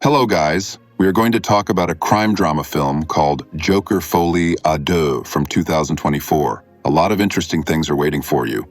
Hello guys, we are going to talk about a crime drama film called Joker Folie à Deux from 2024. A lot of interesting things are waiting for you.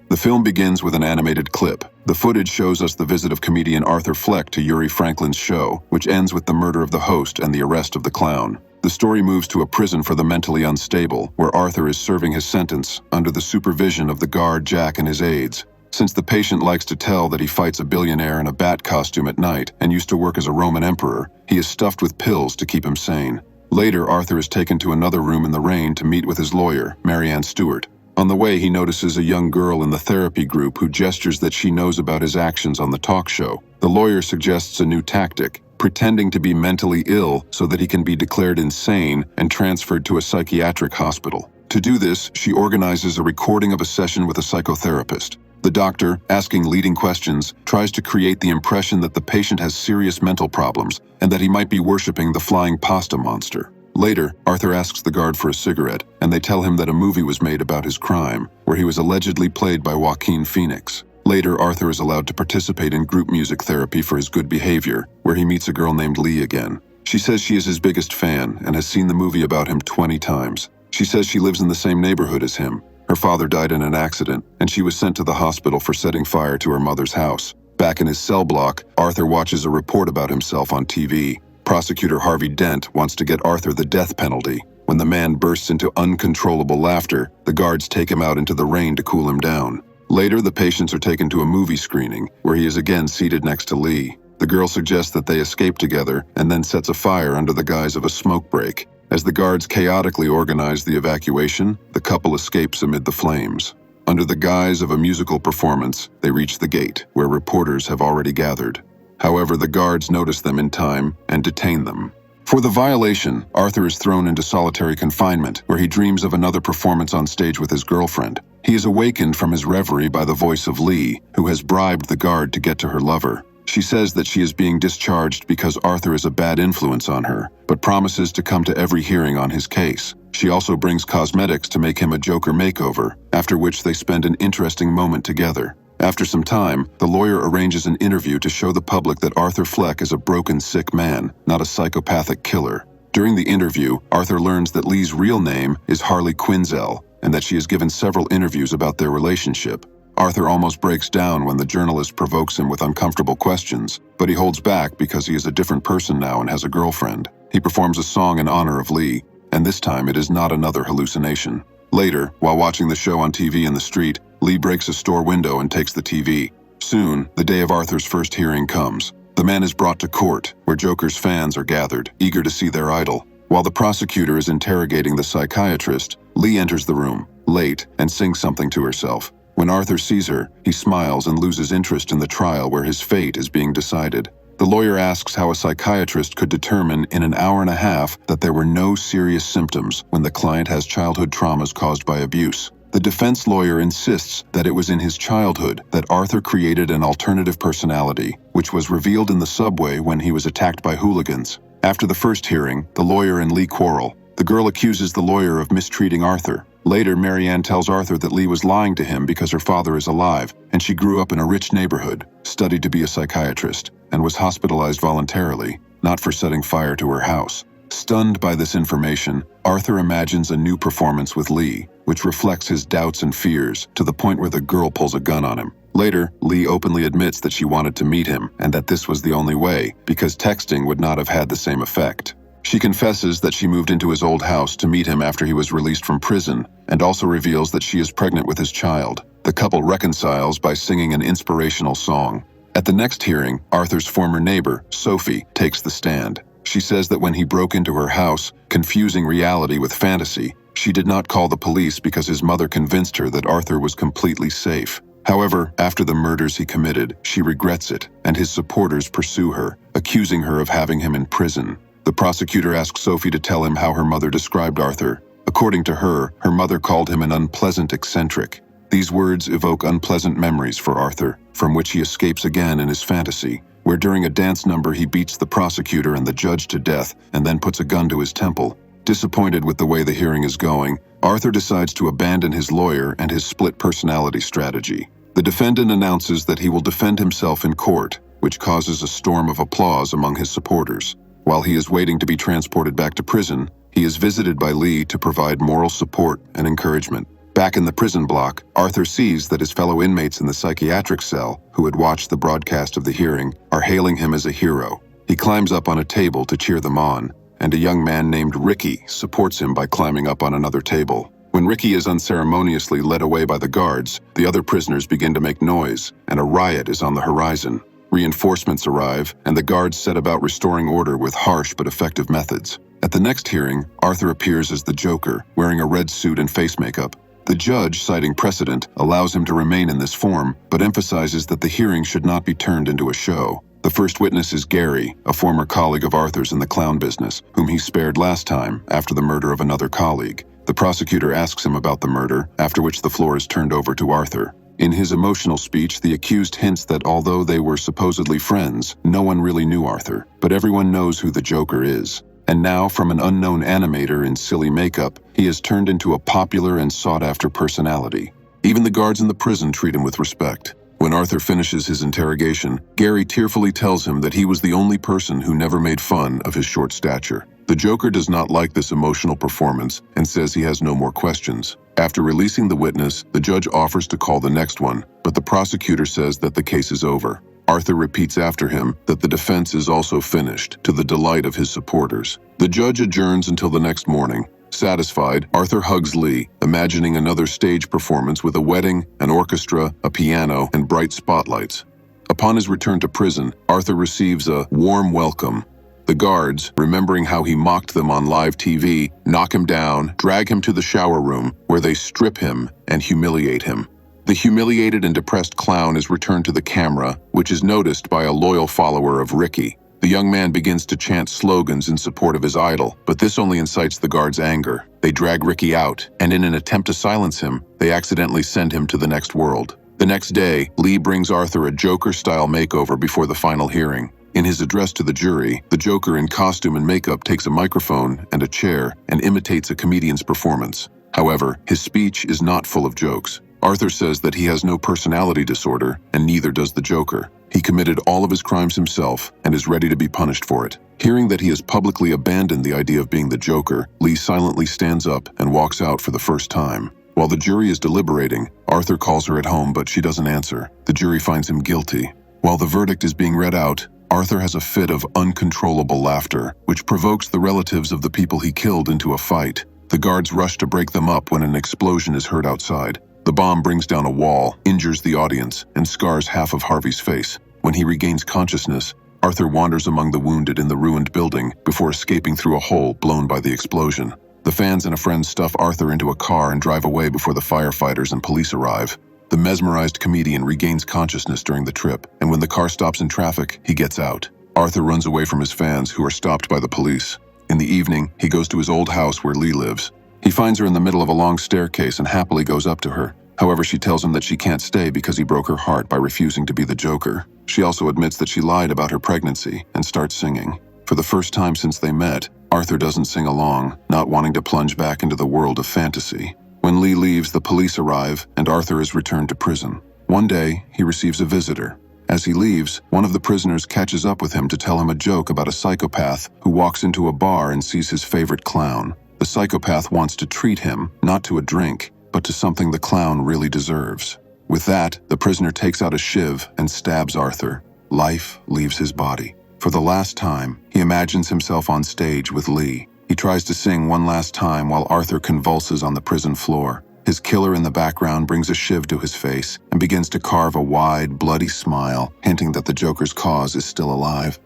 The film begins with an animated clip. The footage shows us the visit of comedian Arthur Fleck to Yuri Franklin's show, which ends with the murder of the host and the arrest of the clown. The story moves to a prison for the mentally unstable, where Arthur is serving his sentence under the supervision of the guard Jack and his aides. Since the patient likes to tell that he fights a billionaire in a bat costume at night and used to work as a Roman emperor, he is stuffed with pills to keep him sane. Later, Arthur is taken to another room in the rain to meet with his lawyer, Marianne Stewart. On the way, he notices a young girl in the therapy group who gestures that she knows about his actions on the talk show. The lawyer suggests a new tactic, pretending to be mentally ill so that he can be declared insane and transferred to a psychiatric hospital. To do this, she organizes a recording of a session with a psychotherapist. The doctor, asking leading questions, tries to create the impression that the patient has serious mental problems and that he might be worshipping the flying pasta monster. Later, Arthur asks the guard for a cigarette, and they tell him that a movie was made about his crime, where he was allegedly played by Joaquin Phoenix. Later, Arthur is allowed to participate in group music therapy for his good behavior, where he meets a girl named Lee again. She says she is his biggest fan and has seen the movie about him 20 times. She says she lives in the same neighborhood as him. Her father died in an accident, and she was sent to the hospital for setting fire to her mother's house. Back in his cell block, Arthur watches a report about himself on TV. Prosecutor Harvey Dent wants to get Arthur the death penalty. When the man bursts into uncontrollable laughter, the guards take him out into the rain to cool him down. Later, the patients are taken to a movie screening, where he is again seated next to Lee. The girl suggests that they escape together and then sets a fire under the guise of a smoke break. As the guards chaotically organize the evacuation, the couple escapes amid the flames. Under the guise of a musical performance, they reach the gate, where reporters have already gathered. However, the guards notice them in time and detain them. For the violation, Arthur is thrown into solitary confinement, where he dreams of another performance on stage with his girlfriend. He is awakened from his reverie by the voice of Lee, who has bribed the guard to get to her lover. She says that she is being discharged because Arthur is a bad influence on her, but promises to come to every hearing on his case. She also brings cosmetics to make him a Joker makeover, after which they spend an interesting moment together. After some time, the lawyer arranges an interview to show the public that Arthur Fleck is a broken, sick man, not a psychopathic killer. During the interview, Arthur learns that Lee's real name is Harley Quinzel, and that she has given several interviews about their relationship. Arthur almost breaks down when the journalist provokes him with uncomfortable questions, but he holds back because he is a different person now and has a girlfriend. He performs a song in honor of Lee, and this time it is not another hallucination. Later, while watching the show on TV in the street, Lee breaks a store window and takes the TV. Soon, the day of Arthur's first hearing comes. The man is brought to court, where Joker's fans are gathered, eager to see their idol. While the prosecutor is interrogating the psychiatrist, Lee enters the room, late, and sings something to herself. When Arthur sees her, he smiles and loses interest in the trial where his fate is being decided. The lawyer asks how a psychiatrist could determine in an hour and a half that there were no serious symptoms when the client has childhood traumas caused by abuse. The defense lawyer insists that it was in his childhood that Arthur created an alternative personality, which was revealed in the subway when he was attacked by hooligans. After the first hearing, the lawyer and Lee quarrel. The girl accuses the lawyer of mistreating Arthur. Later, Marianne tells Arthur that Lee was lying to him because her father is alive, and she grew up in a rich neighborhood, studied to be a psychiatrist, and was hospitalized voluntarily, not for setting fire to her house. Stunned by this information, Arthur imagines a new performance with Lee, which reflects his doubts and fears to the point where the girl pulls a gun on him. Later, Lee openly admits that she wanted to meet him and that this was the only way, because texting would not have had the same effect. She confesses that she moved into his old house to meet him after he was released from prison, and also reveals that she is pregnant with his child. The couple reconciles by singing an inspirational song. At the next hearing, Arthur's former neighbor, Sophie, takes the stand. She says that when he broke into her house, confusing reality with fantasy, she did not call the police because his mother convinced her that Arthur was completely safe. However, after the murders he committed, she regrets it, and his supporters pursue her, accusing her of having him in prison. The prosecutor asks Sophie to tell him how her mother described Arthur. According to her, her mother called him an unpleasant eccentric. These words evoke unpleasant memories for Arthur, from which he escapes again in his fantasy, where during a dance number he beats the prosecutor and the judge to death and then puts a gun to his temple. Disappointed with the way the hearing is going, Arthur decides to abandon his lawyer and his split personality strategy. The defendant announces that he will defend himself in court, which causes a storm of applause among his supporters. While he is waiting to be transported back to prison, he is visited by Lee to provide moral support and encouragement. Back in the prison block, Arthur sees that his fellow inmates in the psychiatric cell, who had watched the broadcast of the hearing, are hailing him as a hero. He climbs up on a table to cheer them on, and a young man named Ricky supports him by climbing up on another table. When Ricky is unceremoniously led away by the guards, the other prisoners begin to make noise, and a riot is on the horizon. Reinforcements arrive, and the guards set about restoring order with harsh but effective methods. At the next hearing, Arthur appears as the Joker, wearing a red suit and face makeup. The judge, citing precedent, allows him to remain in this form, but emphasizes that the hearing should not be turned into a show. The first witness is Gary, a former colleague of Arthur's in the clown business, whom he spared last time after the murder of another colleague. The prosecutor asks him about the murder, after which the floor is turned over to Arthur. In his emotional speech, the accused hints that although they were supposedly friends, no one really knew Arthur, but everyone knows who the Joker is. And now, from an unknown animator in silly makeup, he has turned into a popular and sought-after personality. Even the guards in the prison treat him with respect. When Arthur finishes his interrogation, Gary tearfully tells him that he was the only person who never made fun of his short stature. The Joker does not like this emotional performance and says he has no more questions. After releasing the witness, the judge offers to call the next one, but the prosecutor says that the case is over. Arthur repeats after him that the defense is also finished, to the delight of his supporters. The judge adjourns until the next morning. Satisfied, Arthur hugs Lee, imagining another stage performance with a wedding, an orchestra, a piano, and bright spotlights. Upon his return to prison, Arthur receives a warm welcome. The guards, remembering how he mocked them on live TV, knock him down, drag him to the shower room, where they strip him and humiliate him. The humiliated and depressed clown is returned to the camera, which is noticed by a loyal follower of Ricky. The young man begins to chant slogans in support of his idol, but this only incites the guards' anger. They drag Ricky out, and in an attempt to silence him, they accidentally send him to the next world. The next day, Lee brings Arthur a Joker-style makeover before the final hearing. In his address to the jury, the Joker in costume and makeup takes a microphone and a chair and imitates a comedian's performance. However, his speech is not full of jokes. Arthur says that he has no personality disorder, and neither does the Joker. He committed all of his crimes himself and is ready to be punished for it. Hearing that he has publicly abandoned the idea of being the Joker, Lee silently stands up and walks out for the first time. While the jury is deliberating, Arthur calls her at home, but she doesn't answer. The jury finds him guilty. While the verdict is being read out, Arthur has a fit of uncontrollable laughter, which provokes the relatives of the people he killed into a fight. The guards rush to break them up when an explosion is heard outside. The bomb brings down a wall, injures the audience, and scars half of Harvey's face. When he regains consciousness, Arthur wanders among the wounded in the ruined building before escaping through a hole blown by the explosion. The fans and a friend stuff Arthur into a car and drive away before the firefighters and police arrive. The mesmerized comedian regains consciousness during the trip, and when the car stops in traffic, he gets out. Arthur runs away from his fans, who are stopped by the police. In the evening, he goes to his old house where Lee lives. He finds her in the middle of a long staircase and happily goes up to her. However, she tells him that she can't stay because he broke her heart by refusing to be the Joker. She also admits that she lied about her pregnancy and starts singing. For the first time since they met, Arthur doesn't sing along, not wanting to plunge back into the world of fantasy. When Lee leaves, the police arrive, and Arthur is returned to prison. One day, he receives a visitor. As he leaves, one of the prisoners catches up with him to tell him a joke about a psychopath who walks into a bar and sees his favorite clown. The psychopath wants to treat him, not to a drink, but to something the clown really deserves. With that, the prisoner takes out a shiv and stabs Arthur. Life leaves his body. For the last time, he imagines himself on stage with Lee. He tries to sing one last time while Arthur convulses on the prison floor. His killer in the background brings a shiv to his face and begins to carve a wide, bloody smile, hinting that the Joker's cause is still alive.